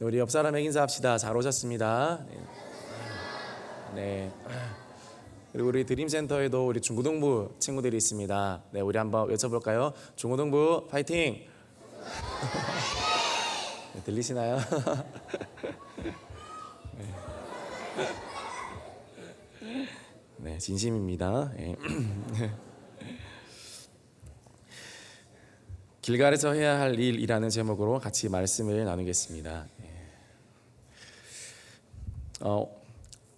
우리 옆 사람에게 인사합시다. 잘 오셨습니다. 네. 그리고 우리 드림센터에도 우리 중고등부 친구들이 있습니다. 네, 우리 한번 외쳐볼까요? 중고등부 파이팅! 네, 들리시나요? 네, 진심입니다. 네. 길갈에서 해야 할 일이라는 제목으로 같이 말씀을 나누겠습니다.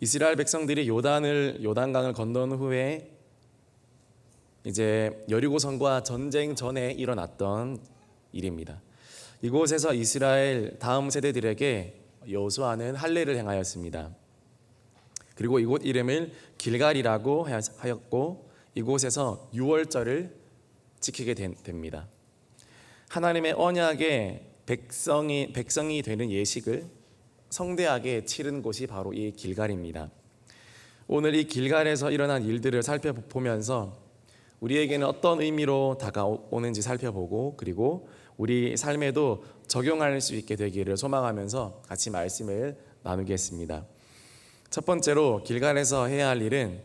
이스라엘 백성들이 요단강을 건넌 후에 이제 여리고성과 전쟁 전에 일어났던 일입니다. 이곳에서 이스라엘 다음 세대들에게 여호수아는 할례를 행하였습니다. 그리고 이곳 이름을 길갈이라고 하였고 이곳에서 유월절을 지키게 됩니다. 하나님의 언약의 백성이 되는 예식을 성대하게 치른 곳이 바로 이 길갈입니다. 오늘 이 길갈에서 일어난 일들을 살펴보면서 우리에게는 어떤 의미로 다가오는지 살펴보고 그리고 우리 삶에도 적용할 수 있게 되기를 소망하면서 같이 말씀을 나누겠습니다. 첫 번째로 길갈에서 해야 할 일은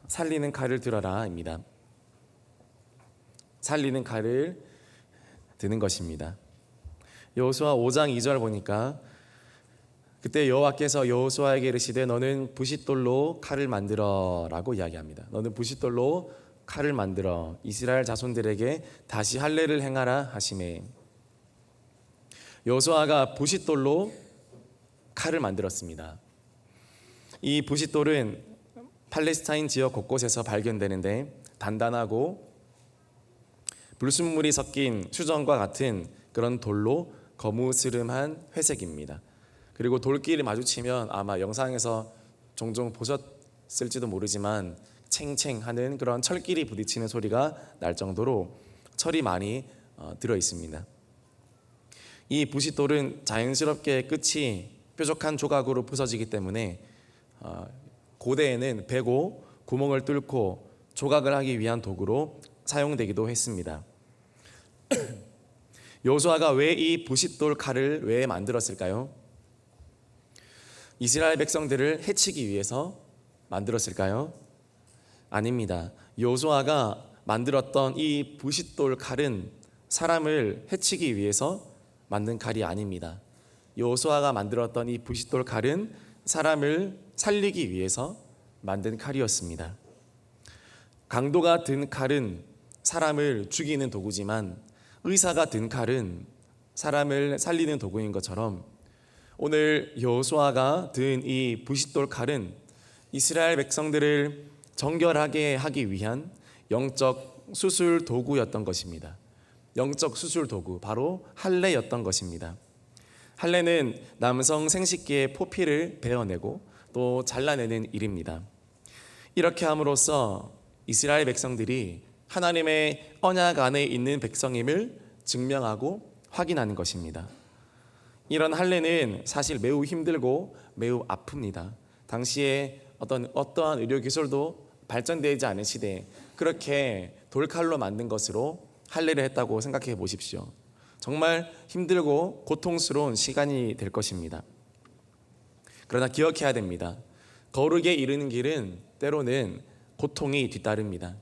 살리는 칼을 들어라입니다. 살리는 칼을 드는 것입니다. 여호수아 5장 2절 보니까 그때 여호와께서 여호수아에게 이르시되 너는 부싯돌로 칼을 만들어라고 이야기합니다. 너는 부싯돌로 칼을 만들어 이스라엘 자손들에게 다시 할례를 행하라 하시매. 여호수아가 부싯돌로 칼을 만들었습니다. 이 부싯돌은 팔레스타인 지역 곳곳에서 발견되는데 단단하고 불순물이 섞인 수정과 같은 그런 돌로 거무스름한 회색입니다. 그리고 돌끼리 마주치면 아마 영상에서 종종 보셨을지도 모르지만 챙챙하는 그런 철끼리 부딪히는 소리가 날 정도로 철이 많이 들어 있습니다. 이 부싯돌은 자연스럽게 끝이 뾰족한 조각으로 부서지기 때문에 고대에는 베고 구멍을 뚫고 조각을 하기 위한 도구로 사용되기도 했습니다. 여호수아가 왜 이 부싯돌 칼을 왜 만들었을까요? 이스라엘 백성들을 해치기 위해서 만들었을까요? 아닙니다. 여호수아가 만들었던 이 부싯돌 칼은 사람을 해치기 위해서 만든 칼이 아닙니다. 여호수아가 만들었던 이 부싯돌 칼은 사람을 살리기 위해서 만든 칼이었습니다. 강도가 든 칼은 사람을 죽이는 도구지만 의사가 든 칼은 사람을 살리는 도구인 것처럼 오늘 여호수아가 든 이 부싯돌 칼은 이스라엘 백성들을 정결하게 하기 위한 영적 수술 도구였던 것입니다. 영적 수술 도구, 바로 할례였던 것입니다. 할례는 남성 생식기의 포피를 베어내고 또 잘라내는 일입니다. 이렇게 함으로써 이스라엘 백성들이 하나님의 언약 안에 있는 백성임을 증명하고 확인하는 것입니다. 이런 할례는 사실 매우 힘들고 매우 아픕니다. 당시에 어떠한 의료 기술도 발전되지 않은 시대에 그렇게 돌칼로 만든 것으로 할례를 했다고 생각해 보십시오. 정말 힘들고 고통스러운 시간이 될 것입니다. 그러나 기억해야 됩니다. 거룩에 이르는 길은 때로는 고통이 뒤따릅니다.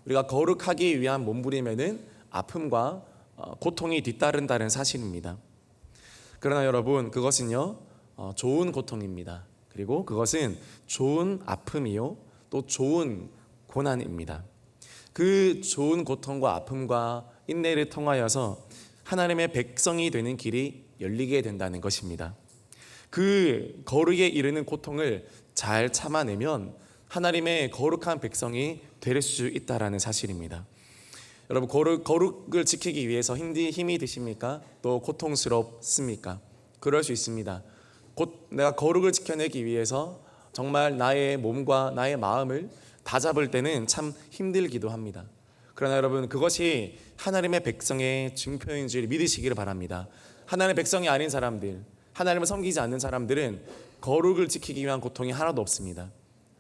우리가 거룩하기 위한 몸부림에는 아픔과 고통이 뒤따른다는 사실입니다. 그러나 여러분, 그것은요 좋은 고통입니다. 그리고 그것은 좋은 아픔이요 또 좋은 고난입니다. 그 좋은 고통과 아픔과 인내를 통하여서 하나님의 백성이 되는 길이 열리게 된다는 것입니다. 그 거룩에 이르는 고통을 잘 참아내면 하나님의 거룩한 백성이 될 수 있다라는 사실입니다. 여러분, 거룩을 지키기 위해서 힘이 드십니까? 또 고통스럽습니까? 그럴 수 있습니다. 내가 거룩을 지켜내기 위해서 정말 나의 몸과 나의 마음을 다잡을 때는 참 힘들기도 합니다. 그러나 여러분, 그것이 하나님의 백성의 증표인 줄 믿으시기를 바랍니다. 하나님의 백성이 아닌 사람들, 하나님을 섬기지 않는 사람들은 거룩을 지키기 위한 고통이 하나도 없습니다.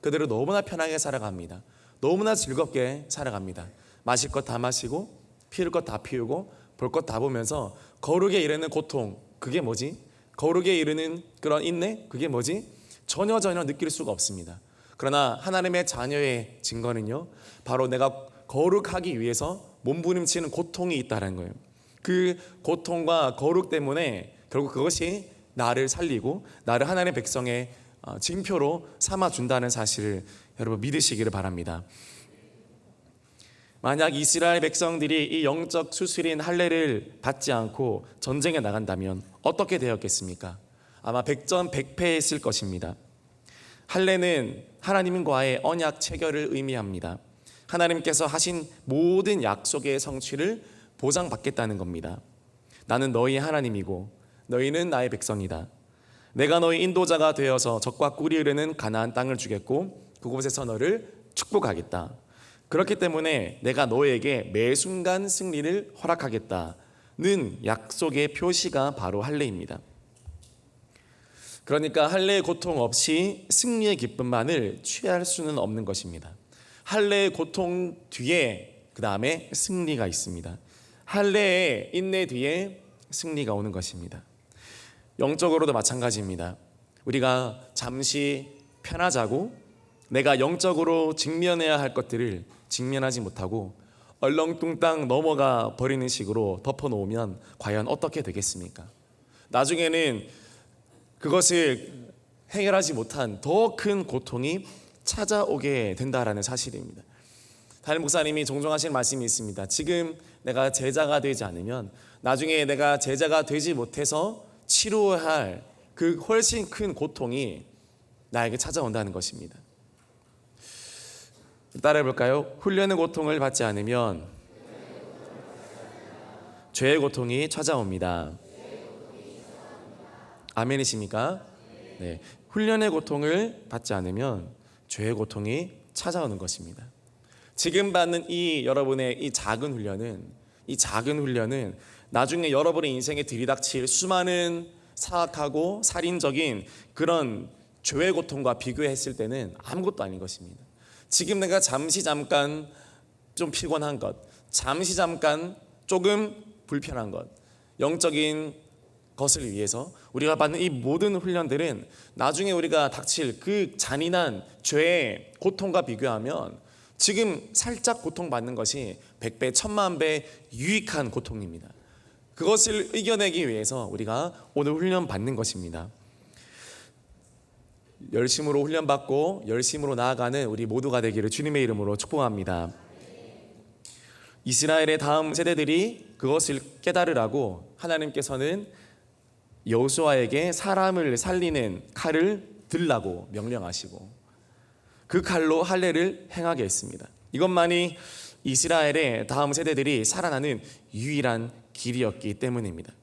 그들은 너무나 편하게 살아갑니다. 너무나 즐겁게 살아갑니다. 마실 것 다 마시고 피울 것 다 피우고 볼 것 다 보면서 거룩에 이르는 고통, 그게 뭐지? 거룩에 이르는 그런 인내, 그게 뭐지? 전혀 느낄 수가 없습니다. 그러나 하나님의 자녀의 증거는요, 바로 내가 거룩하기 위해서 몸부림치는 고통이 있다는 거예요. 그 고통과 거룩 때문에 결국 그것이 나를 살리고 나를 하나님의 백성의 징표로 삼아준다는 사실을 여러분 믿으시기를 바랍니다. 만약 이스라엘 백성들이 이 영적 수술인 할례를 받지 않고 전쟁에 나간다면 어떻게 되었겠습니까? 아마 백전백패했을 것입니다. 할례는 하나님과의 언약 체결을 의미합니다. 하나님께서 하신 모든 약속의 성취를 보장받겠다는 겁니다. 나는 너희의 하나님이고 너희는 나의 백성이다. 내가 너희 인도자가 되어서 적과 꿀이 흐르는 가나안 땅을 주겠고 그곳에서 너를 축복하겠다. 그렇기 때문에 내가 너에게 매 순간 승리를 허락하겠다는 약속의 표시가 바로 할례입니다. 그러니까 할례의 고통 없이 승리의 기쁨만을 취할 수는 없는 것입니다. 할례의 고통 뒤에 그 다음에 승리가 있습니다. 할례의 인내 뒤에 승리가 오는 것입니다. 영적으로도 마찬가지입니다. 우리가 잠시 편하자고 내가 영적으로 직면해야 할 것들을 직면하지 못하고 얼렁뚱땅 넘어가 버리는 식으로 덮어놓으면 과연 어떻게 되겠습니까? 나중에는 그것을 해결하지 못한 더 큰 고통이 찾아오게 된다라는 사실입니다. 담임 목사님이 종종 하시는 말씀이 있습니다. 지금 내가 제자가 되지 않으면 나중에 내가 제자가 되지 못해서 치료해야 할 그 훨씬 큰 고통이 나에게 찾아온다는 것입니다. 따라해 볼까요? 훈련의 고통을 받지 않으면 죄의 고통이 찾아옵니다. 아멘이십니까? 네. 훈련의 고통을 받지 않으면 죄의 고통이 찾아오는 것입니다. 지금 받는 여러분의 이 작은 훈련은 나중에 여러분의 인생에 들이닥칠 수많은 사악하고 살인적인 그런 죄의 고통과 비교했을 때는 아무것도 아닌 것입니다. 지금 내가 잠깐 좀 피곤한 것, 잠깐 조금 불편한 것, 영적인 것을 위해서 우리가 받는 이 모든 훈련들은 나중에 우리가 닥칠 그 잔인한 죄의 고통과 비교하면 지금 살짝 고통받는 것이 100배, 1000만 배 유익한 고통입니다. 그것을 이겨내기 위해서 우리가 오늘 훈련 받는 것입니다. 열심으로 훈련받고 열심으로 나아가는 우리 모두가 되기를 주님의 이름으로 축복합니다. 이스라엘의 다음 세대들이 그것을 깨달으라고 하나님께서는 여호수아에게 사람을 살리는 칼을 들라고 명령하시고 그 칼로 할례를 행하게 했습니다. 이것만이 이스라엘의 다음 세대들이 살아나는 유일한 길이었기 때문입니다.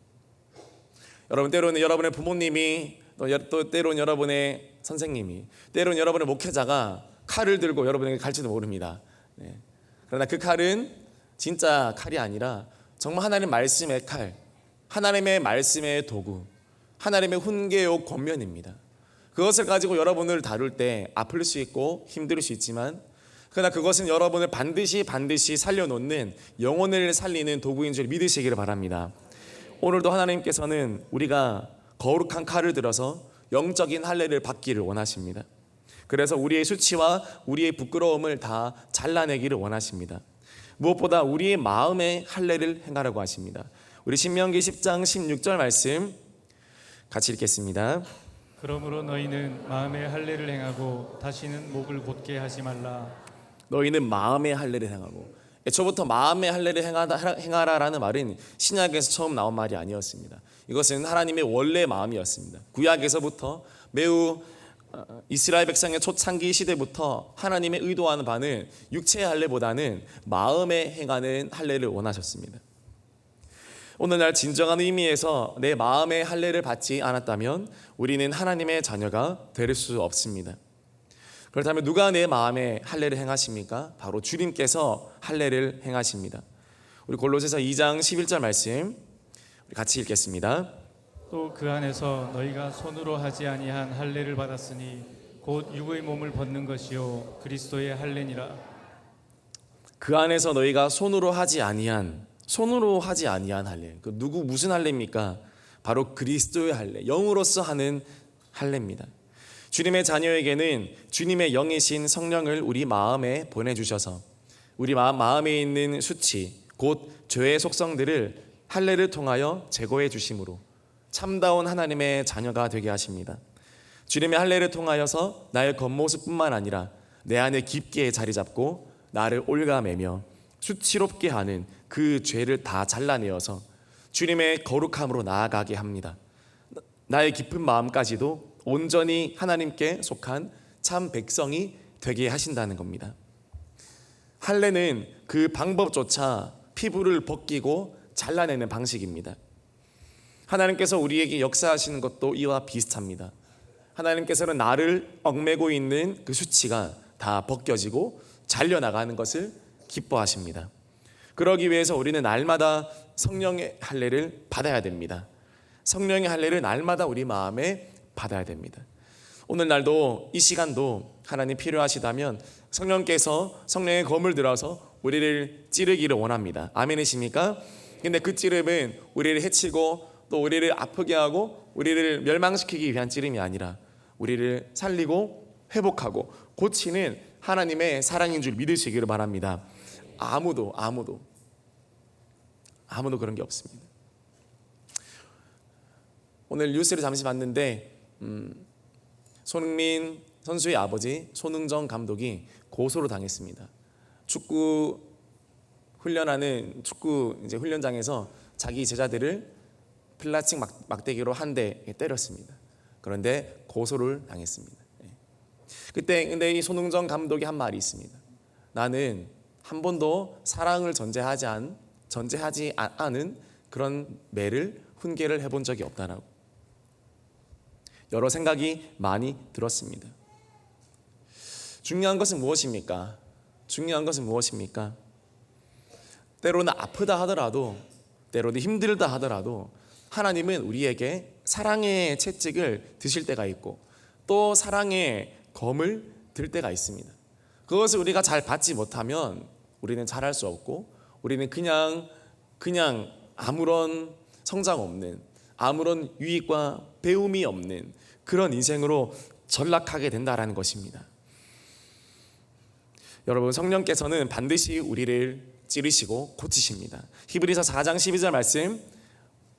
여러분, 때로는 여러분의 부모님이 또 때로는 여러분의 선생님이, 때로는 여러분의 목회자가 칼을 들고 여러분에게 갈지도 모릅니다. 네. 그러나 그 칼은 진짜 칼이 아니라 정말 하나님의 말씀의 칼, 하나님의 말씀의 도구, 하나님의 훈계요 권면입니다. 그것을 가지고 여러분을 다룰 때 아플 수 있고 힘들 수 있지만 그러나 그것은 여러분을 반드시 살려놓는 영혼을 살리는 도구인 줄 믿으시기를 바랍니다. 오늘도 하나님께서는 우리가 거룩한 칼을 들어서 영적인 할례를 받기를 원하십니다. 그래서 우리의 수치와 우리의 부끄러움을 다 잘라내기를 원하십니다. 무엇보다 우리의 마음의 할례를 행하라고 하십니다. 우리 신명기 10장 16절 말씀 같이 읽겠습니다. 그러므로 너희는 마음의 할례를 행하고 다시는 목을 곧게 하지 말라. 너희는 마음의 할례를 행하고, 애초부터 마음의 할례를 행하라라는 말은 신약에서 처음 나온 말이 아니었습니다. 이것은 하나님의 원래 마음이었습니다. 구약에서부터 매우 이스라엘 백성의 초창기 시대부터 하나님의 의도하는 바는 육체의 할례보다는 마음에 행하는 할례를 원하셨습니다. 오늘날 진정한 의미에서 내 마음의 할례를 받지 않았다면 우리는 하나님의 자녀가 될 수 없습니다. 그렇다면 누가 내 마음에 할례를 행하십니까? 바로 주님께서 할례를 행하십니다. 우리 골로새서 2장 11절 말씀 우리 같이 읽겠습니다. 또 그 안에서 너희가 손으로 하지 아니한 할례를 받았으니 곧 육의 몸을 벗는 것이요 그리스도의 할례니라. 그 안에서 너희가 손으로 하지 아니한 할례. 그 누구 무슨 할례입니까? 바로 그리스도의 할례, 영으로서 하는 할례입니다. 주님의 자녀에게는 주님의 영이신 성령을 우리 마음에 보내주셔서 우리 마음에 있는 수치, 곧 죄의 속성들을 할례를 통하여 제거해 주심으로 참다운 하나님의 자녀가 되게 하십니다. 주님의 할례를 통하여서 나의 겉모습뿐만 아니라 내 안에 깊게 자리 잡고 나를 올가매며 수치롭게 하는 그 죄를 다 잘라내어서 주님의 거룩함으로 나아가게 합니다. 나의 깊은 마음까지도 온전히 하나님께 속한 참 백성이 되게 하신다는 겁니다. 할례는 그 방법조차 피부를 벗기고 잘라내는 방식입니다. 하나님께서 우리에게 역사하시는 것도 이와 비슷합니다. 하나님께서는 나를 얽매고 있는 그 수치가 다 벗겨지고 잘려나가는 것을 기뻐하십니다. 그러기 위해서 우리는 날마다 성령의 할례를 받아야 됩니다. 성령의 할례를 날마다 우리 마음에 받아야 됩니다. 오늘날도 이 시간도 하나님 필요하시다면 성령께서 성령의 검을 들어서 우리를 찌르기를 원합니다. 아멘이십니까? 근데 그 찌름은 우리를 해치고 또 우리를 아프게 하고 우리를 멸망시키기 위한 찌름이 아니라 우리를 살리고 회복하고 고치는 하나님의 사랑인 줄 믿으시기를 바랍니다. 아무도 그런 게 없습니다. 오늘 뉴스를 잠시 봤는데 손흥민 선수의 아버지 손흥정 감독이 고소를 당했습니다. 축구 훈련하는 축구 이제 훈련장에서 자기 제자들을 플라스틱 막대기로 한 대 때렸습니다. 그런데 고소를 당했습니다. 그때 근데 이 손흥정 감독이 한 말이 있습니다. 나는 한 번도 사랑을 전제하지 않은 그런 매를 훈계를 해본 적이 없다라고. 여러 생각이 많이 들었습니다. 중요한 것은 무엇입니까? 때로는 아프다 하더라도, 때로는 힘들다 하더라도 하나님은 우리에게 사랑의 채찍을 드실 때가 있고 또 사랑의 검을 들 때가 있습니다. 그것을 우리가 잘 받지 못하면 우리는 잘할 수 없고 우리는 그냥 아무런 성장 없는, 아무런 유익과 배움이 없는 그런 인생으로 전락하게 된다라는 것입니다. 여러분, 성령께서는 반드시 우리를 찌르시고 고치십니다. 히브리서 4장 12절 말씀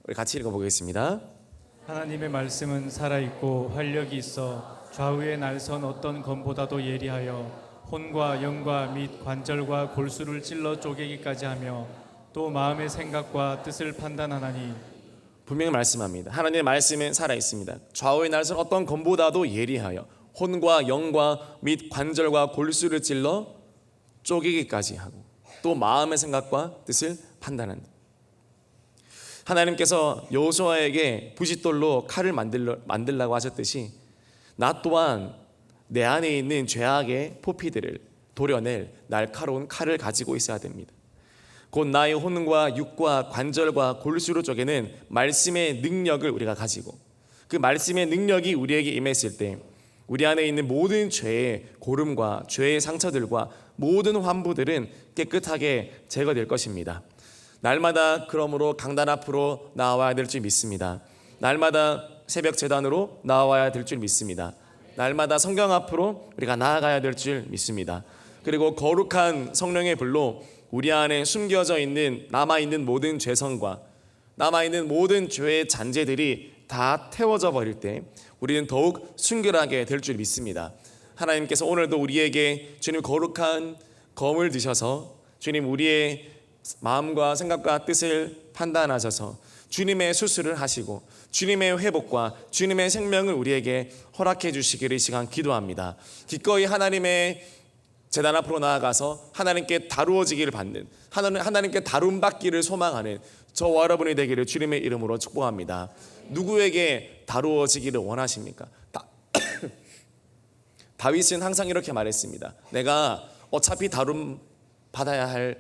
우리 같이 읽어보겠습니다. 하나님의 말씀은 살아있고 활력이 있어 좌우의 날선 어떤 검보다도 예리하여 혼과 영과 및 관절과 골수를 찔러 쪼개기까지 하며 또 마음의 생각과 뜻을 판단하나니. 분명히 말씀합니다. 하나님의 말씀은 살아있습니다. 좌우의 날선 어떤 검보다도 예리하여 혼과 영과 및 관절과 골수를 찔러 쪼개기까지 하고 또 마음의 생각과 뜻을 판단한다. 하나님께서 여호수아에게 부싯돌로 칼을 만들라고 하셨듯이 나 또한 내 안에 있는 죄악의 포피들을 도려낼 날카로운 칼을 가지고 있어야 됩니다. 곧 나의 혼과 육과 관절과 골수로 쪼개는 말씀의 능력을 우리가 가지고 그 말씀의 능력이 우리에게 임했을 때 우리 안에 있는 모든 죄의 고름과 죄의 상처들과 모든 환부들은 깨끗하게 제거될 것입니다. 날마다 그러므로 강단 앞으로 나와야 될 줄 믿습니다. 날마다 새벽 제단으로 나와야 될 줄 믿습니다. 날마다 성경 앞으로 우리가 나아가야 될 줄 믿습니다. 그리고 거룩한 성령의 불로 우리 안에 숨겨져 있는 남아있는 모든 죄성과 남아있는 모든 죄의 잔재들이 다 태워져 버릴 때 우리는 더욱 순결하게 될 줄 믿습니다. 하나님께서 오늘도 우리에게 주님 거룩한 검을 드셔서 주님 우리의 마음과 생각과 뜻을 판단하셔서 주님의 수술을 하시고 주님의 회복과 주님의 생명을 우리에게 허락해 주시기를 이 시간 기도합니다. 기꺼이 하나님의 제단 앞으로 나아가서 하나님께 다루어지기를 받는 하나님께 다룸받기를 소망하는 저와 여러분이 되기를 주님의 이름으로 축복합니다. 누구에게 다루어지기를 원하십니까? 다윗은 항상 이렇게 말했습니다. 내가 어차피 다룸 받아야 할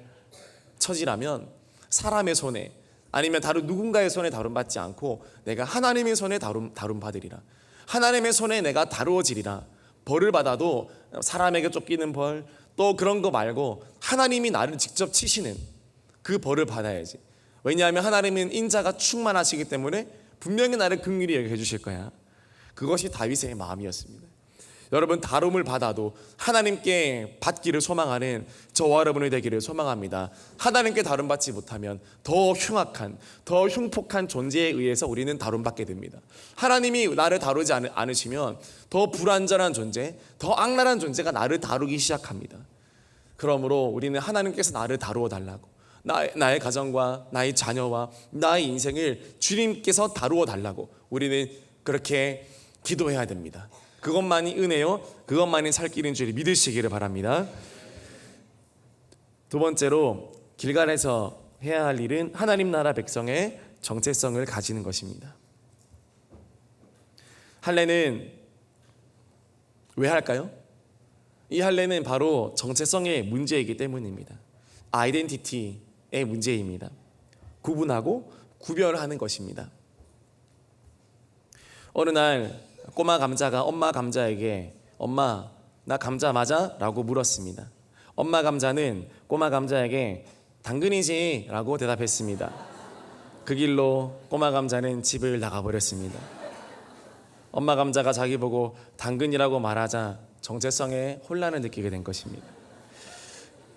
처지라면 사람의 손에 아니면 다른 누군가의 손에 다룸받지 않고 내가 하나님의 손에 다룸 받으리라. 하나님의 손에 내가 다루어지리라. 벌을 받아도 사람에게 쫓기는 벌 또 그런 거 말고 하나님이 나를 직접 치시는 그 벌을 받아야지. 왜냐하면 하나님은 인자가 충만하시기 때문에 분명히 나를 긍휼히 여겨 주실 거야. 그것이 다윗의 마음이었습니다. 여러분, 다름을 받아도 하나님께 받기를 소망하는 저와 여러분이 되기를 소망합니다. 하나님께 다름받지 못하면 더 흉악한, 더 흉폭한 존재에 의해서 우리는 다름받게 됩니다. 하나님이 나를 다루지 않으시면 더 불완전한 존재, 더 악랄한 존재가 나를 다루기 시작합니다. 그러므로 우리는 하나님께서 나를 다루어 달라고, 나의 가정과 나의 자녀와 나의 인생을 주님께서 다루어 달라고 우리는 그렇게 기도해야 됩니다. 그것만이 은혜요, 그것만이 살 길인 줄 믿으시기를 바랍니다. 두 번째로 길갈에서 해야 할 일은 하나님 나라 백성의 정체성을 가지는 것입니다. 할례는 왜 할까요? 이 할례는 바로 정체성의 문제이기 때문입니다. 아이덴티티의 문제입니다. 구분하고 구별하는 것입니다. 어느 날 꼬마 감자가 엄마 감자에게 엄마, 나 감자 맞아? 라고 물었습니다. 엄마 감자는 꼬마 감자에게 당근이지 라고 대답했습니다. 그 길로 꼬마 감자는 집을 나가버렸습니다. 엄마 감자가 자기 보고 당근이라고 말하자 정체성에 혼란을 느끼게 된 것입니다.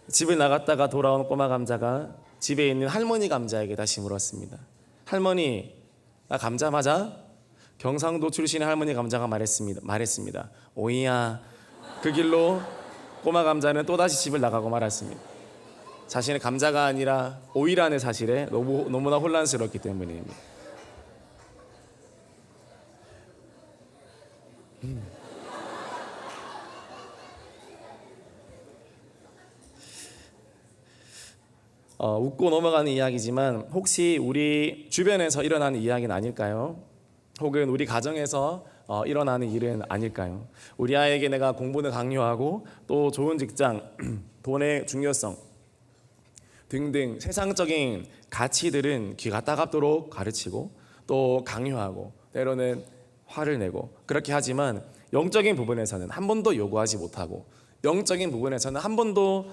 집을 나갔다가 돌아온 꼬마 감자가 집에 있는 할머니 감자에게 다시 물었습니다. 할머니, 나 감자 맞아? 경상도 출신의 할머니 감자가 말했습니다. 오이야. 그 길로 꼬마 감자는 또다시 집을 나가고 말았습니다. 자신의 감자가 아니라 오이라는 사실에 너무나 혼란스럽기 때문입니다. 웃고 넘어가는 이야기지만 혹시 우리 주변에서 일어나는 이야기는 아닐까요? 혹은 우리 가정에서 일어나는 일은 아닐까요? 우리 아이에게 내가 공부는 강요하고 또 좋은 직장, 돈의 중요성 등등 세상적인 가치들은 귀가 따갑도록 가르치고 또 강요하고 때로는 화를 내고 그렇게 하지만 영적인 부분에서는 한 번도 요구하지 못하고 영적인 부분에서는 한 번도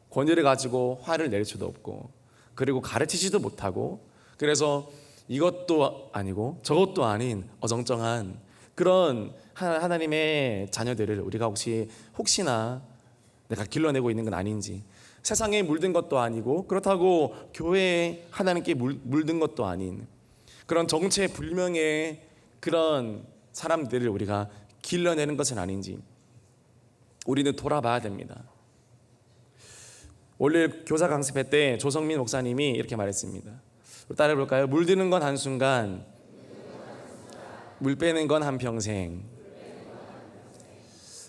권위를 가지고 화를 낼 수도 없고 그리고 가르치지도 못하고 그래서 이것도 아니고 저것도 아닌 어정쩡한 그런 하나님의 자녀들을 우리가 혹시나 내가 길러내고 있는 건 아닌지 세상에 물든 것도 아니고 그렇다고 교회에 하나님께 물든 것도 아닌 그런 정체불명의 그런 사람들을 우리가 길러내는 것은 아닌지 우리는 돌아봐야 됩니다. 월요일 교사 강습회 때 조성민 목사님이 이렇게 말했습니다. 따라해볼까요? 물드는 건 한순간, 물 빼는 건 한평생.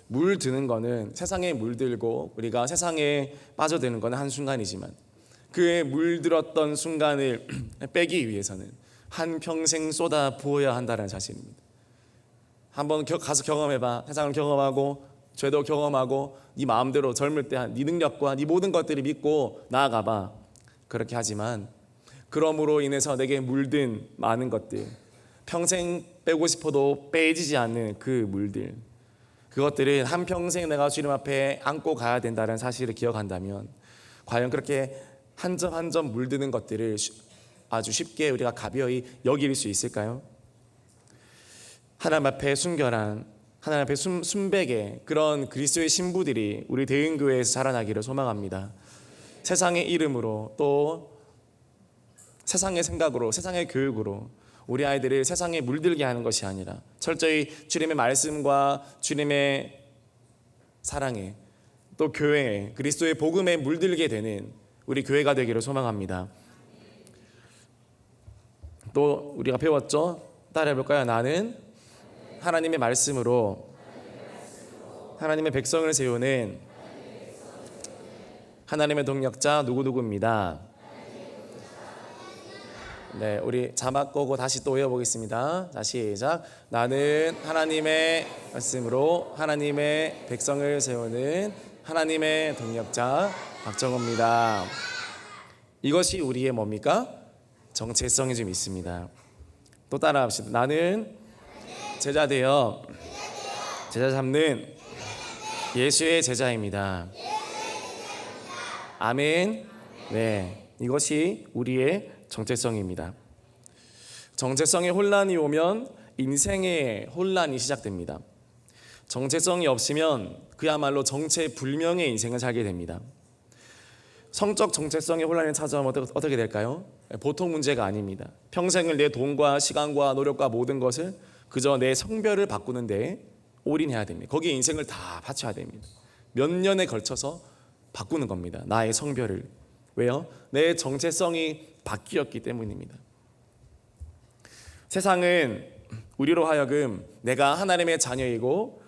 물 드는 거는 세상에 물들고 우리가 세상에 빠져드는 건 한순간이지만 그의 물들었던 순간을 빼기 위해서는 한평생 쏟아 부어야 한다는 사실입니다. 한번 가서 경험해봐. 세상을 경험하고 죄도 경험하고 네 마음대로 젊을 때 네 능력과 네 모든 것들을 믿고 나아가봐. 그렇게 하지만 그럼으로 인해서 내게 물든 많은 것들 평생 빼고 싶어도 빼지지 않는 그 물들 그것들은 한평생 내가 주님 앞에 안고 가야 된다는 사실을 기억한다면 과연 그렇게 한 점 한 점 물드는 것들을 아주 쉽게 우리가 가벼이 여길 수 있을까요? 하나님 앞에 순결한 하나님 앞에 순백의 그런 그리스도의 신부들이 우리 대흥교회에서 자라나기를 소망합니다. 세상의 이름으로 또 세상의 생각으로 세상의 교육으로 우리 아이들을 세상에 물들게 하는 것이 아니라 철저히 주님의 말씀과 주님의 사랑에 또 교회에 그리스도의 복음에 물들게 되는 우리 교회가 되기를 소망합니다. 또 우리가 배웠죠? 따라해볼까요? 나는 하나님의 말씀으로 하나님의 백성을 세우는 하나님의 동력자 누구누구입니다. 네, 우리 자막 끄고 다시 또 외워보겠습니다. 자, 시작. 나는 하나님의 말씀으로 하나님의 백성을 세우는 하나님의 동력자 박정호입니다. 이것이 우리의 뭡니까? 정체성이 좀 있습니다. 또 따라합시다. 나는 제자 되어 제자 잡는 예수의 제자입니다. 아멘. 네, 이것이 우리의 정체성입니다. 정체성의 혼란이 오면 인생의 혼란이 시작됩니다. 정체성이 없으면 그야말로 정체불명의 인생을 살게 됩니다. 성적 정체성의 혼란이 찾아오면 어떻게 될까요? 보통 문제가 아닙니다. 평생을 내 돈과 시간과 노력과 모든 것을 그저 내 성별을 바꾸는 데 올인해야 됩니다. 거기에 인생을 다 바쳐야 됩니다. 몇 년에 걸쳐서 바꾸는 겁니다. 나의 성별을. 왜요? 내 정체성이 바뀌었기 때문입니다. 세상은 우리로 하여금 내가 하나님의 자녀이고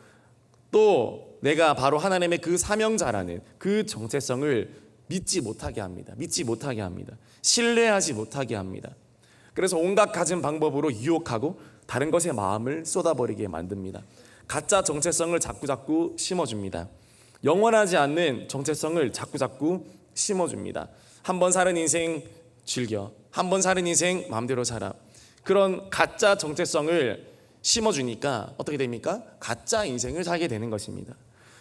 또 내가 바로 하나님의 그 사명자라는 그 정체성을 믿지 못하게 합니다. 믿지 못하게 합니다. 신뢰하지 못하게 합니다. 그래서 온갖 갖은 방법으로 유혹하고 다른 것에 마음을 쏟아버리게 만듭니다. 가짜 정체성을 자꾸자꾸 심어줍니다. 영원하지 않는 정체성을 자꾸자꾸 심어줍니다. 한 번 사는 인생 즐겨, 한 번 사는 인생 마음대로 살아. 그런 가짜 정체성을 심어주니까 어떻게 됩니까? 가짜 인생을 살게 되는 것입니다.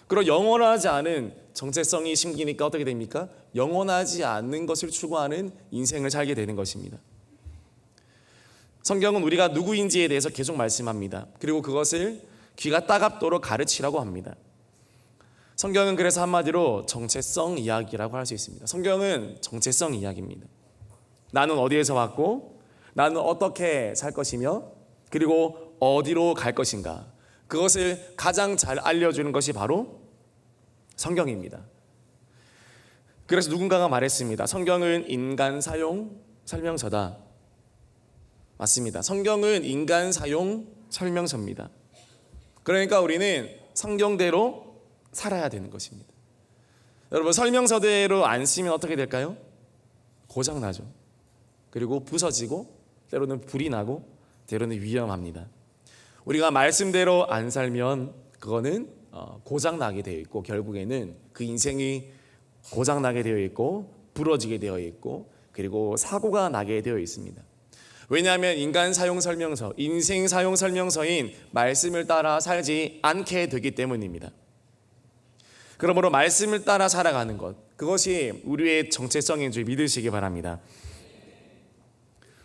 그리고 영원하지 않은 정체성이 심기니까 어떻게 됩니까? 영원하지 않는 것을 추구하는 인생을 살게 되는 것입니다. 성경은 우리가 누구인지에 대해서 계속 말씀합니다. 그리고 그것을 귀가 따갑도록 가르치라고 합니다. 성경은 그래서 한마디로 정체성 이야기라고 할 수 있습니다. 성경은 정체성 이야기입니다. 나는 어디에서 왔고 나는 어떻게 살 것이며 그리고 어디로 갈 것인가, 그것을 가장 잘 알려주는 것이 바로 성경입니다. 그래서 누군가가 말했습니다. 성경은 인간 사용 설명서다. 맞습니다. 성경은 인간 사용 설명서입니다. 그러니까 우리는 성경대로 살아야 되는 것입니다. 여러분, 설명서대로 안 쓰면 어떻게 될까요? 고장나죠. 그리고 부서지고 때로는 불이 나고 때로는 위험합니다. 우리가 말씀대로 안 살면 그거는 고장나게 되어 있고 결국에는 그 인생이 고장나게 되어 있고 부러지게 되어 있고 그리고 사고가 나게 되어 있습니다. 왜냐하면 인간 사용 설명서, 인생 사용 설명서인 말씀을 따라 살지 않게 되기 때문입니다. 그러므로 말씀을 따라 살아가는 것, 그것이 우리의 정체성인 줄 믿으시기 바랍니다.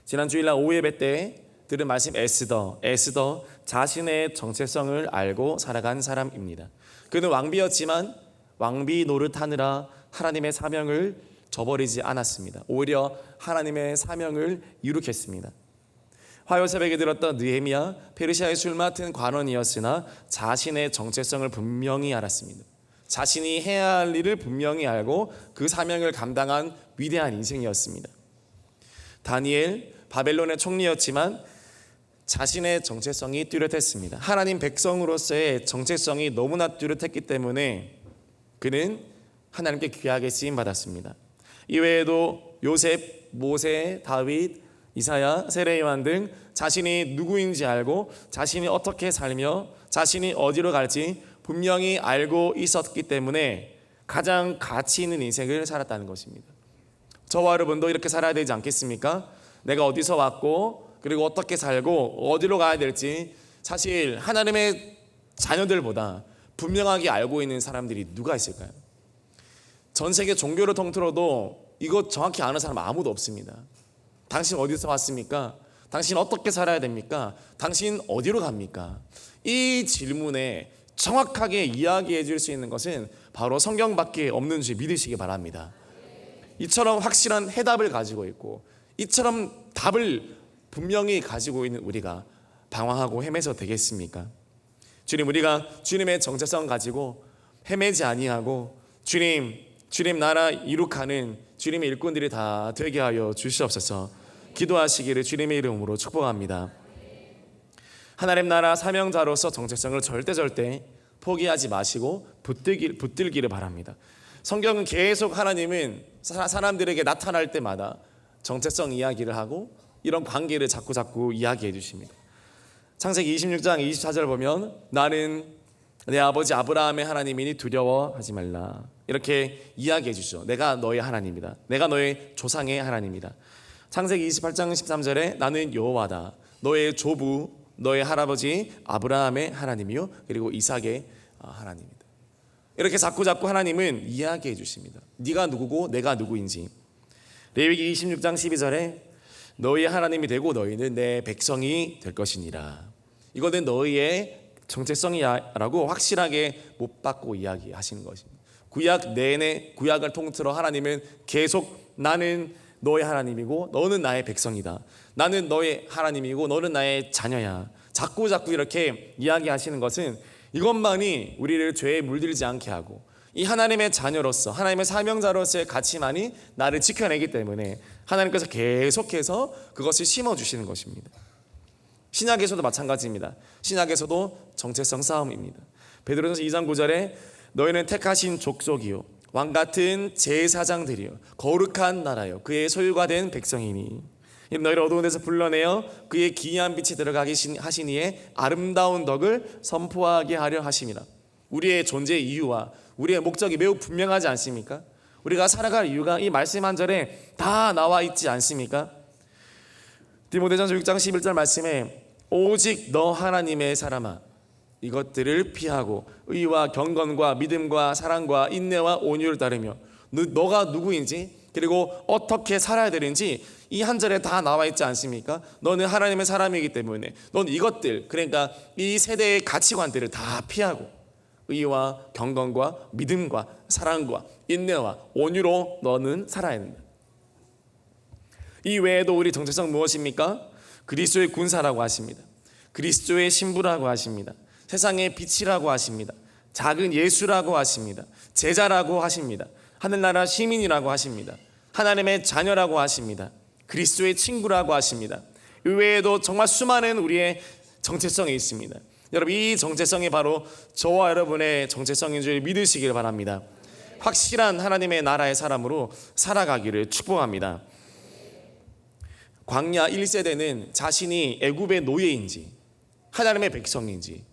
지난 주일날 오후 예배 때 들은 말씀 에스더 자신의 정체성을 알고 살아간 사람입니다. 그는 왕비였지만 왕비 노릇하느라 하나님의 사명을 저버리지 않았습니다. 오히려 하나님의 사명을 이룩했습니다. 화요 새벽에 들었던 느헤미야, 페르시아의 술 맡은 관원이었으나 자신의 정체성을 분명히 알았습니다. 자신이 해야 할 일을 분명히 알고 그 사명을 감당한 위대한 인생이었습니다. 다니엘, 바벨론의 총리였지만 자신의 정체성이 뚜렷했습니다. 하나님 백성으로서의 정체성이 너무나 뚜렷했기 때문에 그는 하나님께 귀하게 쓰임받았습니다. 이외에도 요셉, 모세, 다윗, 이사야, 세례요한 등 자신이 누구인지 알고 자신이 어떻게 살며 자신이 어디로 갈지 분명히 알고 있었기 때문에 가장 가치 있는 인생을 살았다는 것입니다. 저와 여러분도 이렇게 살아야 되지 않겠습니까? 내가 어디서 왔고 그리고 어떻게 살고 어디로 가야 될지 사실 하나님의 자녀들보다 분명하게 알고 있는 사람들이 누가 있을까요? 전 세계 종교를 통틀어도 이거 정확히 아는 사람 아무도 없습니다. 당신 어디서 왔습니까? 당신 어떻게 살아야 됩니까? 당신 어디로 갑니까? 이 질문에 정확하게 이야기해 줄 수 있는 것은 바로 성경밖에 없는 줄 믿으시기 바랍니다. 이처럼 확실한 해답을 가지고 있고 이처럼 답을 분명히 가지고 있는 우리가 방황하고 헤매서 되겠습니까? 주님, 우리가 주님의 정체성 가지고 헤매지 아니하고 주님 나라 이룩하는 주님의 일꾼들이 다 되게 하여 주시옵소서. 기도하시기를 주님의 이름으로 축복합니다. 하나님 나라 사명자로서 정체성을 절대 포기하지 마시고 붙들기를 바랍니다. 성경은 계속 하나님은 사람들에게 나타날 때마다 정체성 이야기를 하고 이런 관계를 자꾸 이야기해 주십니다. 창세기 26장 24절 보면 나는 내 아버지 아브라함의 하나님이니 두려워하지 말라, 이렇게 이야기해 주시죠. 내가 너의 하나님이다. 내가 너의 조상의 하나님이다. 창세기 28장 13절에 나는 여호와다. 너의 조부 너의 할아버지 아브라함의 하나님이요 그리고 이삭의 하나님이다. 이렇게 자꾸 하나님은 이야기해 주십니다. 네가 누구고 내가 누구인지. 레위기 26장 12절에 너희의 하나님이 되고 너희는 내 백성이 될 것이니라. 이거는 너희의 정체성이야라고 확실하게 못 받고 이야기하시는 것입니다. 구약 내내 구약을 통틀어 하나님은 계속 나는 너의 하나님이고 너는 나의 백성이다. 나는 너의 하나님이고 너는 나의 자녀야. 자꾸 이렇게 이야기하시는 것은 이것만이 우리를 죄에 물들지 않게 하고 이 하나님의 자녀로서 하나님의 사명자로서의 가치만이 나를 지켜내기 때문에 하나님께서 계속해서 그것을 심어주시는 것입니다. 신약에서도 마찬가지입니다. 신약에서도 정체성 싸움입니다. 베드로전서 2장 9절에 너희는 택하신 족속이요 왕같은 제사장들이요 거룩한 나라요 그의 소유가 된 백성이니 너희를 어두운 데서 불러내어 그의 기이한 빛에 들어가게 하시니에 아름다운 덕을 선포하게 하려 하심이라. 우리의 존재의 이유와 우리의 목적이 매우 분명하지 않습니까? 우리가 살아갈 이유가 이 말씀 한 절에 다 나와 있지 않습니까? 디모데전서 6장 11절 말씀에 오직 너 하나님의 사람아 이것들을 피하고 의와 경건과 믿음과 사랑과 인내와 온유를 따르며 너가 누구인지 그리고 어떻게 살아야 되는지 이 한 절에 다 나와 있지 않습니까? 너는 하나님의 사람이기 때문에 너는 이것들 그러니까 이 세대의 가치관들을 다 피하고 의와 경건과 믿음과 사랑과 인내와 온유로 너는 살아야 된다. 이 외에도 우리 정체성 무엇입니까? 그리스도의 군사라고 하십니다. 그리스도의 신부라고 하십니다. 세상의 빛이라고 하십니다. 작은 예수라고 하십니다. 제자라고 하십니다. 하늘나라 시민이라고 하십니다. 하나님의 자녀라고 하십니다. 그리스도의 친구라고 하십니다. 이 외에도 정말 수많은 우리의 정체성이 있습니다. 여러분 이 정체성이 바로 저와 여러분의 정체성인 줄 믿으시길 바랍니다. 확실한 하나님의 나라의 사람으로 살아가기를 축복합니다. 광야 1세대는 자신이 애굽의 노예인지 하나님의 백성인지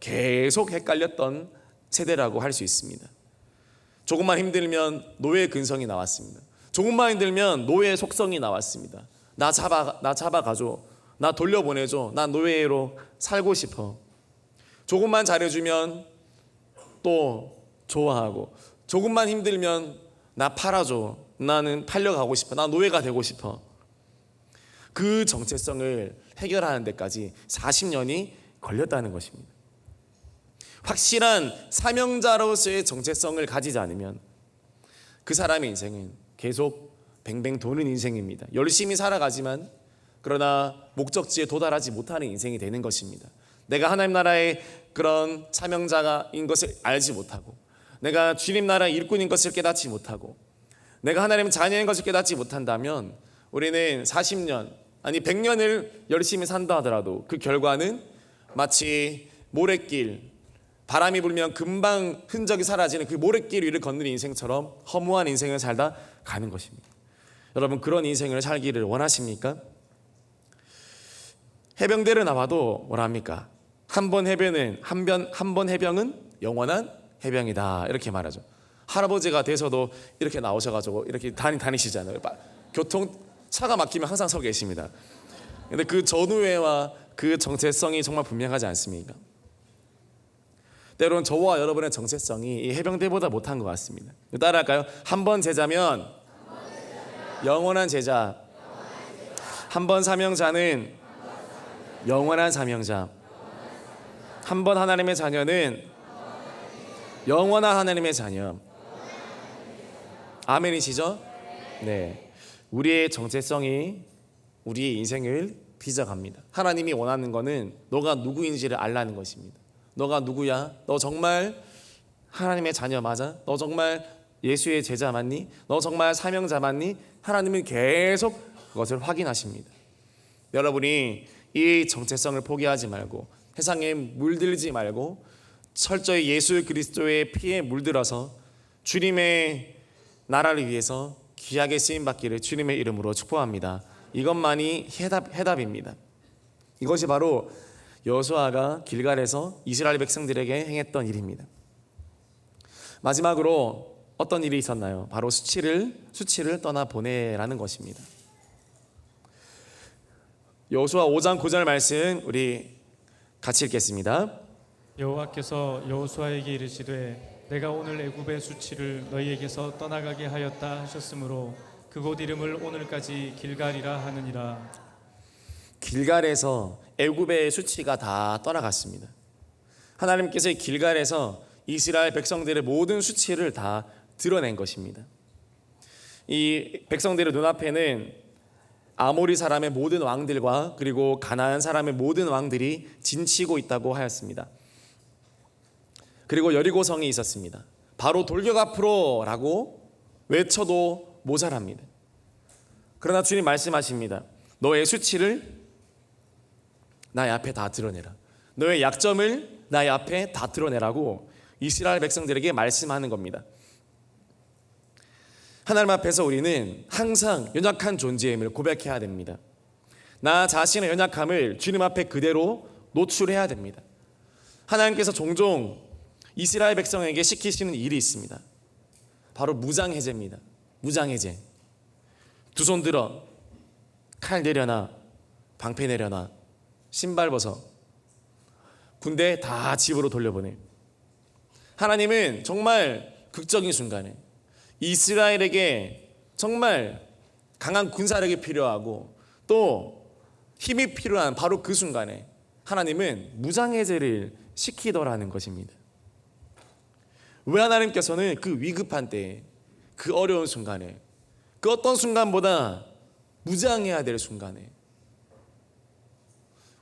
계속 헷갈렸던 세대라고 할 수 있습니다. 조금만 힘들면 노예 근성이 나왔습니다. 조금만 힘들면 노예 속성이 나왔습니다. 나 잡아가줘. 나 돌려보내줘. 나 노예로 살고 싶어. 조금만 잘해주면 또 좋아하고 조금만 힘들면 나 팔아줘. 나는 팔려가고 싶어. 나 노예가 되고 싶어. 그 정체성을 해결하는 데까지 40년이 걸렸다는 것입니다. 확실한 사명자로서의 정체성을 가지지 않으면 그 사람의 인생은 계속 뱅뱅 도는 인생입니다. 열심히 살아가지만 그러나 목적지에 도달하지 못하는 인생이 되는 것입니다. 내가 하나님 나라의 그런 사명자인 것을 알지 못하고 내가 주님 나라의 일꾼인 것을 깨닫지 못하고 내가 하나님의 자녀인 것을 깨닫지 못한다면 우리는 40년 아니 100년을 열심히 산다 하더라도 그 결과는 마치 모래길 바람이 불면 금방 흔적이 사라지는 그 모래길 위를 걷는 인생처럼 허무한 인생을 살다 가는 것입니다. 여러분 그런 인생을 살기를 원하십니까? 해병대를 나와도 뭐랍니까? 한 번 해병은 영원한 해병이다 이렇게 말하죠. 할아버지가 돼서도 이렇게 나오셔가지고 이렇게 다니시잖아요. 차가 막히면 항상 서 계십니다. 근데 그 전우회와 그 정체성이 정말 분명하지 않습니까? 때로는 저와 여러분의 정체성이 이 해병대보다 못한 것 같습니다. 따라할까요? 한 번 제자면 영원한 제자. 한 번 사명자는 영원한 사명자. 한 번 하나님의 자녀는 영원한 하나님의 자녀. 아멘이시죠? 네. 우리의 정체성이 우리의 인생을 빚어갑니다. 하나님이 원하는 것은 너가 누구인지를 알라는 것입니다. 너가 누구야? 너 정말 하나님의 자녀 맞아? 너 정말 예수의 제자 맞니? 너 정말 사명자 맞니? 하나님은 계속 그것을 확인하십니다. 여러분이 이 정체성을 포기하지 말고 세상에 물들지 말고 철저히 예수 그리스도의 피에 물들어서 주님의 나라를 위해서 귀하게 쓰임받기를 주님의 이름으로 축복합니다. 이것만이 해답입니다. 이것이 바로 여호수아가 길갈에서 이스라엘 백성들에게 행했던 일입니다. 마지막으로 어떤 일이 있었나요? 바로 수치를 떠나 보내라는 것입니다. 여호수아 5장 9절 말씀 우리 같이 읽겠습니다. 여호와께서 여호수아에게 이르시되 내가 오늘 애굽의 수치를 너희에게서 떠나가게 하였다 하셨으므로 그곳 이름을 오늘까지 길갈이라 하느니라. 길갈에서 애굽의 수치가 다 떠나갔습니다. 하나님께서 길갈에서 이스라엘 백성들의 모든 수치를 다 드러낸 것입니다. 이 백성들의 눈앞에는 아모리 사람의 모든 왕들과 그리고 가나안 사람의 모든 왕들이 진치고 있다고 하였습니다. 그리고 여리고성이 있었습니다. 바로 돌격 앞으로라고 외쳐도 모자랍니다. 그러나 주님 말씀하십니다. 너의 수치를 나의 앞에 다 드러내라. 너의 약점을 나의 앞에 다 드러내라고 이스라엘 백성들에게 말씀하는 겁니다. 하나님 앞에서 우리는 항상 연약한 존재임을 고백해야 됩니다. 나 자신의 연약함을 주님 앞에 그대로 노출해야 됩니다. 하나님께서 종종 이스라엘 백성에게 시키시는 일이 있습니다. 바로 무장해제입니다. 무장해제. 두 손 들어 칼 내려놔, 방패 내려놔, 신발 벗어, 군대 다 집으로 돌려보내. 하나님은 정말 극적인 순간에 이스라엘에게 정말 강한 군사력이 필요하고 또 힘이 필요한 바로 그 순간에 하나님은 무장해제를 시키더라는 것입니다. 왜 하나님께서는 그 위급한 때에, 그 어려운 순간에, 그 어떤 순간보다 무장해야 될 순간에,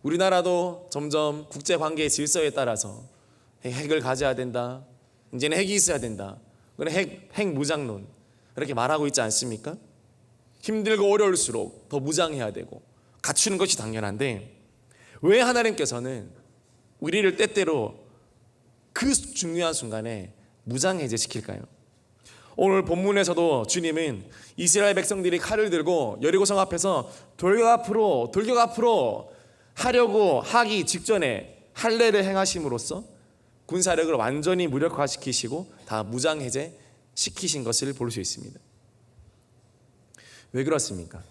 우리나라도 점점 국제관계 질서에 따라서 핵을 가져야 된다, 이제는 핵이 있어야 된다, 핵 무장론 이렇게 말하고 있지 않습니까? 힘들고 어려울수록 더 무장해야 되고 갖추는 것이 당연한데, 왜 하나님께서는 우리를 때때로 그 중요한 순간에 무장해제 시킬까요? 오늘 본문에서도 주님은 이스라엘 백성들이 칼을 들고 여리고성 앞에서 돌격 앞으로 하려고 하기 직전에 할례를 행하심으로써 군사력을 완전히 무력화시키시고 다 무장해제 시키신 것을 볼 수 있습니다. 왜 그렇습니까?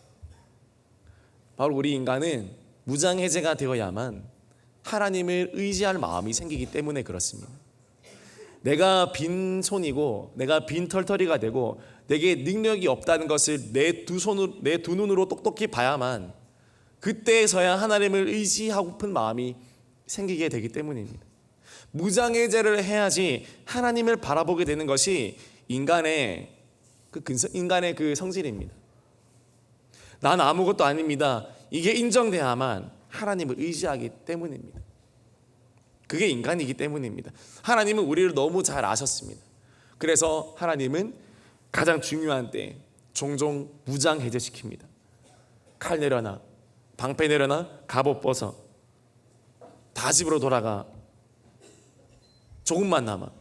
바로 우리 인간은 무장해제가 되어야만 하나님을 의지할 마음이 생기기 때문에 그렇습니다. 내가 빈손이고 내가 빈털터리가 되고 내게 능력이 없다는 것을 내 두 눈으로 똑똑히 봐야만 그때서야 하나님을 의지하고픈 마음이 생기게 되기 때문입니다. 무장해제를 해야지 하나님을 바라보게 되는 것이 인간의 그 성질입니다. 난 아무것도 아닙니다. 이게 인정돼야만 하나님을 의지하기 때문입니다. 그게 인간이기 때문입니다. 하나님은 우리를 너무 잘 아셨습니다. 그래서 하나님은 가장 중요한 때에 종종 무장해제시킵니다. 칼 내려놔, 방패 내려놔, 갑옷 벗어, 다 집으로 돌아가, 조금만 남아.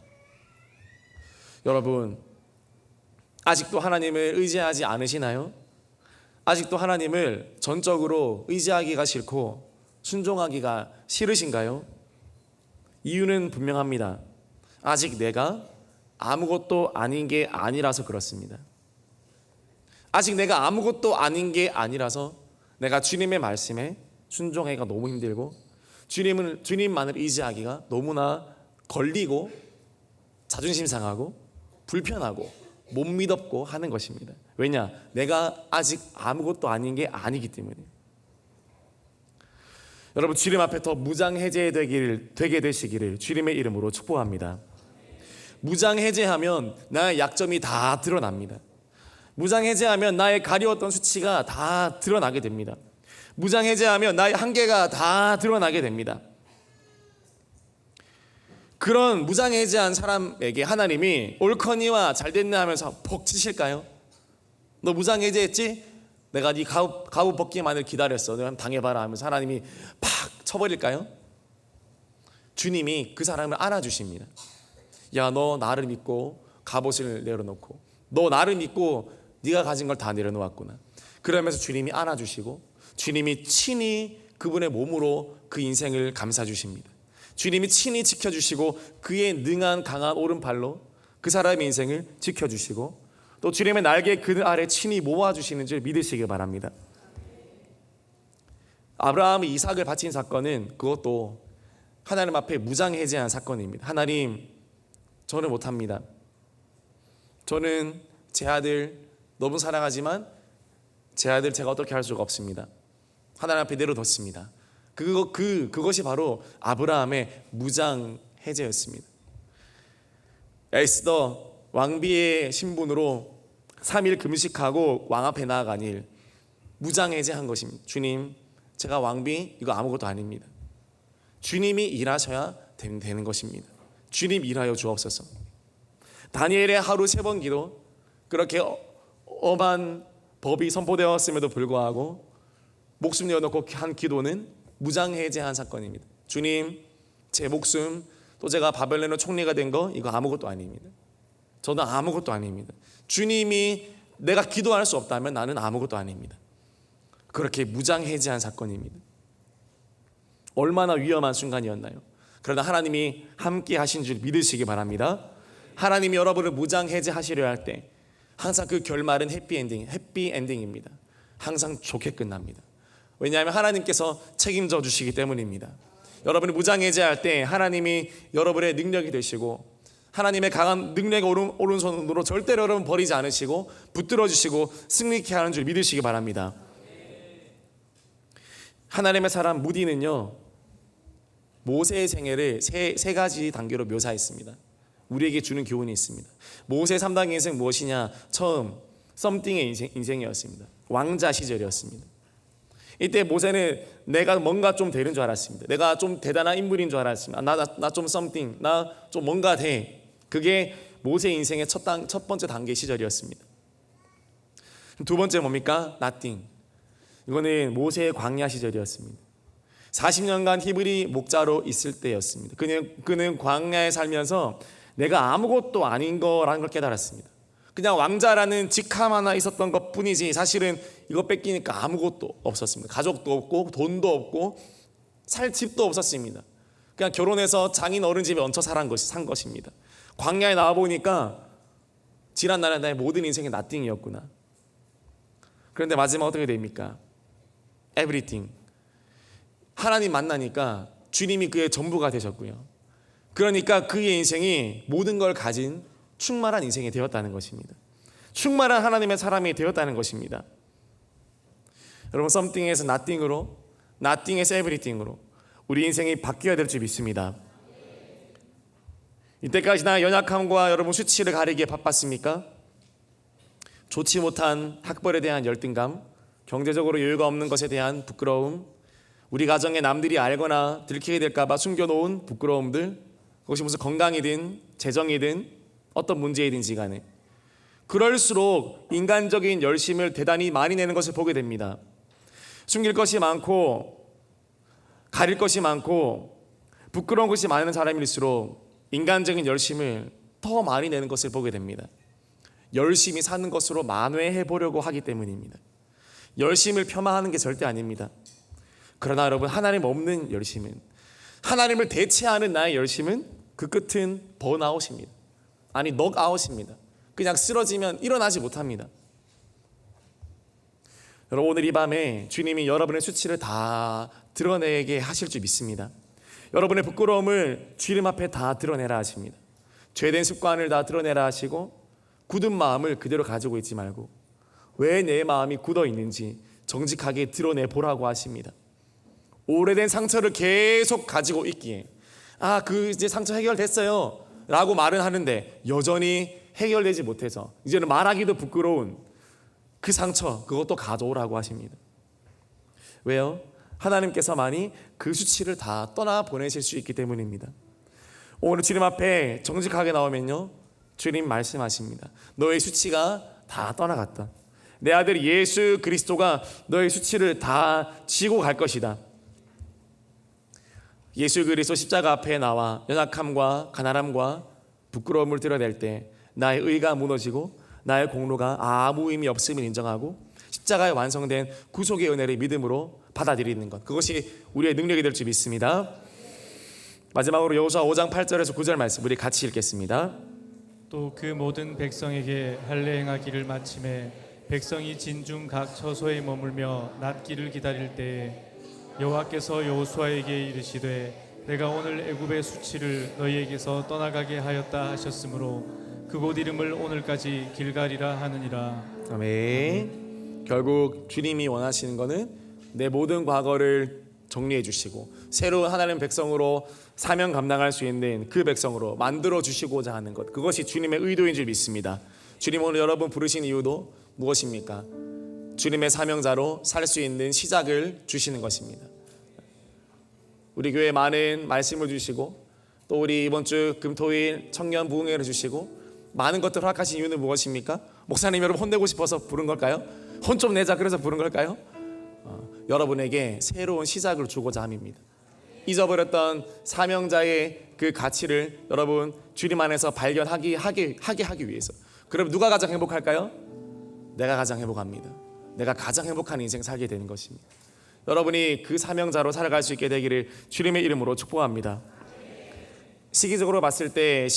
여러분, 아직도 하나님을 의지하지 않으시나요? 아직도 하나님을 전적으로 의지하기가 싫고 순종하기가 싫으신가요? 이유는 분명합니다. 아직 내가 아무것도 아닌 게 아니라서 그렇습니다. 아직 내가 아무것도 아닌 게 아니라서 내가 주님의 말씀에 순종하기가 너무 힘들고 주님만을 의지하기가 너무나 걸리고 자존심 상하고 불편하고 못 믿었고 하는 것입니다. 왜냐? 내가 아직 아무것도 아닌 게 아니기 때문에. 여러분, 주님 앞에 더 무장해제되게 되시기를 주님의 이름으로 축복합니다. 무장해제하면 나의 약점이 다 드러납니다. 무장해제하면 나의 가려웠던 수치가 다 드러나게 됩니다. 무장해제하면 나의 한계가 다 드러나게 됩니다. 그런 무장해제한 사람에게 하나님이 옳거니와 잘됐네 하면서 퍽 치실까요? 너 무장해제했지? 내가 네 갑옷 벗기만을 기다렸어. 내가 당해봐라 하면서 하나님이 팍 쳐버릴까요? 주님이 그 사람을 안아주십니다. 야, 너 나를 믿고 갑옷을 내려놓고 너 나를 믿고 네가 가진 걸 다 내려놓았구나. 그러면서 주님이 안아주시고 주님이 친히 그분의 몸으로 그 인생을 감싸주십니다. 주님이 친히 지켜주시고 그의 능한 강한 오른팔로 그 사람의 인생을 지켜주시고 또 주님의 날개 그늘 아래 친히 모아주시는 줄 믿으시길 바랍니다. 아브라함이 이삭을 바친 사건은 그것도 하나님 앞에 무장해제한 사건입니다. 하나님, 저는 못합니다. 저는 제 아들 너무 사랑하지만 제 아들 제가 어떻게 할 수가 없습니다. 하나님 앞에 내려뒀습니다. 그것이 바로 아브라함의 무장 해제였습니다. 에스더 왕비의 신분으로 3일 금식하고 왕 앞에 나아간 일, 무장 해제한 것입니다. 주님, 제가 왕비 이거 아무것도 아닙니다. 주님이 일하셔야 되는 것입니다. 주님 일하여 주옵소서. 다니엘의 하루 3번 기도, 그렇게 엄한 법이 선포되었음에도 불구하고 목숨 내어놓고 한 기도는 무장해제한 사건입니다. 주님, 제 목숨, 또 제가 바벨론의 총리가 된 거 이거 아무것도 아닙니다. 저는 아무것도 아닙니다. 주님이 내가 기도할 수 없다면 나는 아무것도 아닙니다. 그렇게 무장해제한 사건입니다. 얼마나 위험한 순간이었나요? 그러나 하나님이 함께 하신 줄 믿으시기 바랍니다. 하나님이 여러분을 무장해제하시려 할 때 항상 그 결말은 해피엔딩입니다. 항상 좋게 끝납니다. 왜냐하면 하나님께서 책임져 주시기 때문입니다. 여러분이 무장해제할 때 하나님이 여러분의 능력이 되시고 하나님의 강한 능력의 오른손으로 절대로 여러분 버리지 않으시고 붙들어 주시고 승리케 하는 줄 믿으시기 바랍니다. 하나님의 사람 무디는요, 모세의 생애를 세 가지 단계로 묘사했습니다. 우리에게 주는 교훈이 있습니다. 모세 3단계 인생 무엇이냐? 처음 썸띵의 인생이었습니다. 왕자 시절이었습니다. 이때 모세는 내가 뭔가 좀 되는 줄 알았습니다. 내가 좀 대단한 인물인 줄 알았습니다. 나 좀 썸띵, 나 좀 뭔가 돼. 그게 모세 인생의 첫 번째 단계 시절이었습니다. 두 번째 뭡니까? nothing. 이거는 모세의 광야 시절이었습니다. 40년간 히브리 목자로 있을 때였습니다. 그는 광야에 살면서 내가 아무것도 아닌 거라는 걸 깨달았습니다. 그냥 왕자라는 직함 하나 있었던 것 뿐이지 사실은 이거 뺏기니까 아무것도 없었습니다. 가족도 없고 돈도 없고 살 집도 없었습니다. 그냥 결혼해서 장인 어른 집에 얹혀 산 것입니다. 광야에 나와보니까 지난 날에 나의 모든 인생이 나띵이었구나. 그런데 마지막 어떻게 됩니까? Everything. 하나님 만나니까 주님이 그의 전부가 되셨고요. 그러니까 그의 인생이 모든 걸 가진 충만한 인생이 되었다는 것입니다. 충만한 하나님의 사람이 되었다는 것입니다. 여러분, something에서 nothing으로, nothing에서 everything으로 우리 인생이 바뀌어야 될 줄 믿습니다. 이때까지 나 연약함과 여러분 수치를 가리기에 바빴습니까? 좋지 못한 학벌에 대한 열등감, 경제적으로 여유가 없는 것에 대한 부끄러움, 우리 가정에 남들이 알거나 들키게 될까봐 숨겨놓은 부끄러움들, 그것이 무슨 건강이든 재정이든 어떤 문제이든지 간에 그럴수록 인간적인 열심을 대단히 많이 내는 것을 보게 됩니다. 숨길 것이 많고 가릴 것이 많고 부끄러운 것이 많은 사람일수록 인간적인 열심을 더 많이 내는 것을 보게 됩니다. 열심히 사는 것으로 만회해 보려고 하기 때문입니다. 열심을 폄하하는 게 절대 아닙니다. 그러나 여러분, 하나님 없는 열심은, 하나님을 대체하는 나의 열심은 그 끝은 번아웃입니다. 아니 넉아웃입니다. 그냥 쓰러지면 일어나지 못합니다. 여러분, 오늘 이 밤에 주님이 여러분의 수치를 다 드러내게 하실 줄 믿습니다. 여러분의 부끄러움을 주님 앞에 다 드러내라 하십니다. 죄된 습관을 다 드러내라 하시고 굳은 마음을 그대로 가지고 있지 말고 왜 내 마음이 굳어 있는지 정직하게 드러내 보라고 하십니다. 오래된 상처를 계속 가지고 있기에 이제 상처 해결됐어요 라고 말은 하는데 여전히 해결되지 못해서 이제는 말하기도 부끄러운 그 상처, 그것도 가져오라고 하십니다. 왜요? 하나님께서만이 그 수치를 다 떠나보내실 수 있기 때문입니다. 오늘 주님 앞에 정직하게 나오면요, 주님 말씀하십니다. 너의 수치가 다 떠나갔다. 내 아들 예수 그리스도가 너의 수치를 다 지고 갈 것이다. 예수 그리스도 십자가 앞에 나와 연약함과 가난함과 부끄러움을 드러낼 때 나의 의가 무너지고 나의 공로가 아무 의미 없음을 인정하고 십자가에 완성된 구속의 은혜를 믿음으로 받아들이는 것, 그것이 우리의 능력이 될 줄 믿습니다. 마지막으로 여호수아 5장 8절에서 9절 말씀 우리 같이 읽겠습니다. 또 그 모든 백성에게 할례 행하기를 마침에 백성이 진중 각 처소에 머물며 낮길을 기다릴 때에 여호와께서 여호수아에게 이르시되 내가 오늘 애굽의 수치를 너희에게서 떠나가게 하였다 하셨으므로 그곳 이름을 오늘까지 길갈이라 하느니라. 아멘. 결국 주님이 원하시는 것은 내 모든 과거를 정리해 주시고 새로운 하나님 백성으로 사명 감당할 수 있는 그 백성으로 만들어 주시고자 하는 것, 그것이 주님의 의도인 줄 믿습니다. 주님 오늘 여러분 부르신 이유도 무엇입니까? 주님의 사명자로 살 수 있는 시작을 주시는 것입니다. 우리 교회에 많은 말씀을 주시고 또 우리 이번 주 금토일 청년 부흥회를 주시고 많은 것들을 허락하신 이유는 무엇입니까? 목사님 여러분 혼내고 싶어서 부른 걸까요? 혼 좀 내자 그래서 부른 걸까요? 여러분에게 새로운 시작을 주고자 함입니다. 잊어버렸던 사명자의 그 가치를 여러분 주님 안에서 발견하게 하기 위해서. 그럼 누가 가장 행복할까요? 내가 가장 행복합니다. 내가 가장 행복한 인생 살게 되는 것입니다. 여러분이 그 사명자로 살아갈 수 있게 되기를 주님의 이름으로 축복합니다. 시기적으로 봤을 때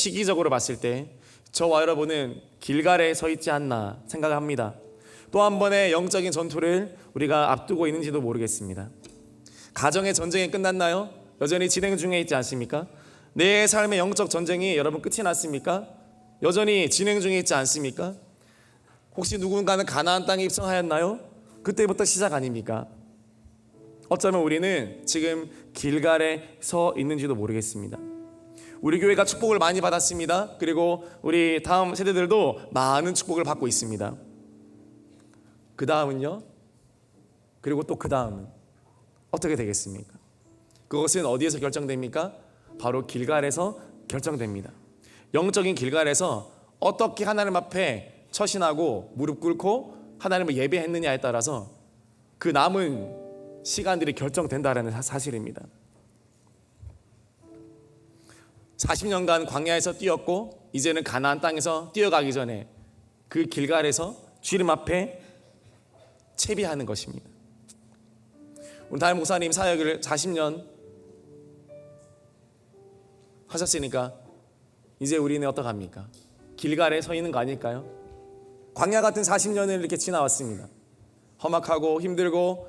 저와 여러분은 길갈에 서 있지 않나 생각합니다. 또 한 번의 영적인 전투를 우리가 앞두고 있는지도 모르겠습니다. 가정의 전쟁이 끝났나요? 여전히 진행 중에 있지 않습니까? 내 삶의 영적 전쟁이 여러분 끝이 났습니까? 여전히 진행 중에 있지 않습니까? 혹시 누군가는 가나안 땅에 입성하였나요? 그때부터 시작 아닙니까? 어쩌면 우리는 지금 길갈에 서 있는지도 모르겠습니다. 우리 교회가 축복을 많이 받았습니다. 그리고 우리 다음 세대들도 많은 축복을 받고 있습니다. 그 다음은요? 그리고 또 그 다음은 어떻게 되겠습니까? 그것은 어디에서 결정됩니까? 바로 길갈에서 결정됩니다. 영적인 길갈에서 어떻게 하나님 앞에 처신하고 무릎 꿇고 하나님을 예배했느냐에 따라서 그 남은 시간들이 결정된다라는 사실입니다. 40년간 광야에서 뛰었고 이제는 가나안 땅에서 뛰어가기 전에 그 길갈에서 주님 앞에 채비하는 것입니다. 우리 담임 목사님 사역을 40년 하셨으니까 이제 우리는 어떡합니까? 길갈에 서 있는 거 아닐까요? 광야 같은 40년을 이렇게 지나왔습니다. 험악하고 힘들고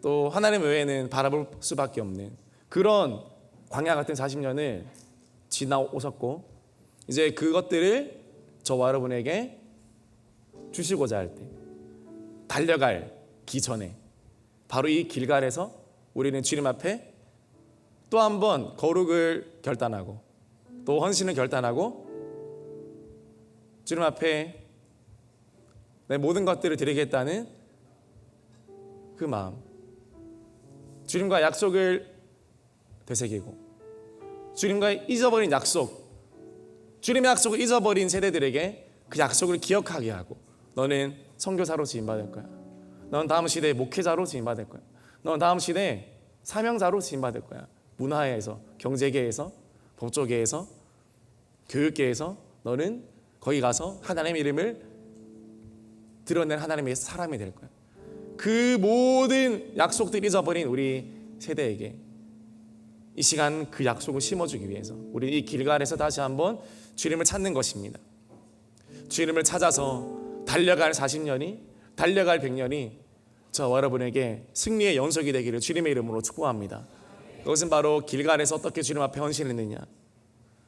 또 하나님 외에는 바라볼 수밖에 없는 그런 광야 같은 40년을 지나오셨고 이제 그것들을 저와 여러분에게 주시고자 할 때 달려가기 전에 바로 이 길갈에서 우리는 주님 앞에 또 한 번 거룩을 결단하고 또 헌신을 결단하고 주님 앞에 내 모든 것들을 드리겠다는 그 마음, 주님과 약속을 되새기고 주님과 잊어버린 약속, 주님의 약속을 잊어버린 세대들에게 그 약속을 기억하게 하고 너는 선교사로 지임받을 거야. 넌 다음 시대의 목회자로 지임받을 거야. 넌 다음 시대의 사명자로 지임받을 거야. 문화에서, 경제계에서, 법조계에서, 교육계에서 너는 거기 가서 하나님의 이름을 드러낸 하나님의 사람이 될 거야. 그 모든 약속들을 잊어버린 우리 세대에게 이 시간 그 약속을 심어주기 위해서 우리 이 길갈에서 다시 한번 주님을 찾는 것입니다. 주님을 찾아서 달려갈 40년이 달려갈 100년이 저와 여러분에게 승리의 연속이 되기를 주님의 이름으로 축복합니다. 그것은 바로 길갈에서 어떻게 주님 앞에 헌신했느냐,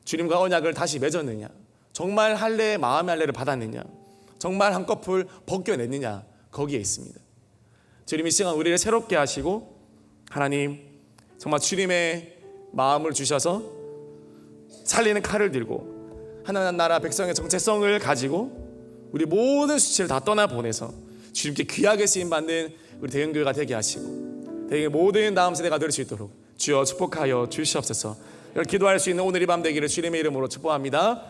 주님과 언약을 다시 맺었느냐, 정말 할례의 마음의 할례를 받았느냐, 정말 한꺼풀 벗겨냈느냐, 거기에 있습니다. 주님이 이 시간 우리를 새롭게 하시고 하나님 정말 주님의 마음을 주셔서 살리는 칼을 들고 하나님 나라 백성의 정체성을 가지고 우리 모든 수치를 다 떠나보내서 주님께 귀하게 쓰임받는 우리 대형교회가 되게 하시고 대형의 모든 다음 세대가 될 수 있도록 주여 축복하여 주시옵소서. 기도할 수 있는 오늘 이 밤 되기를 주님의 이름으로 축복합니다.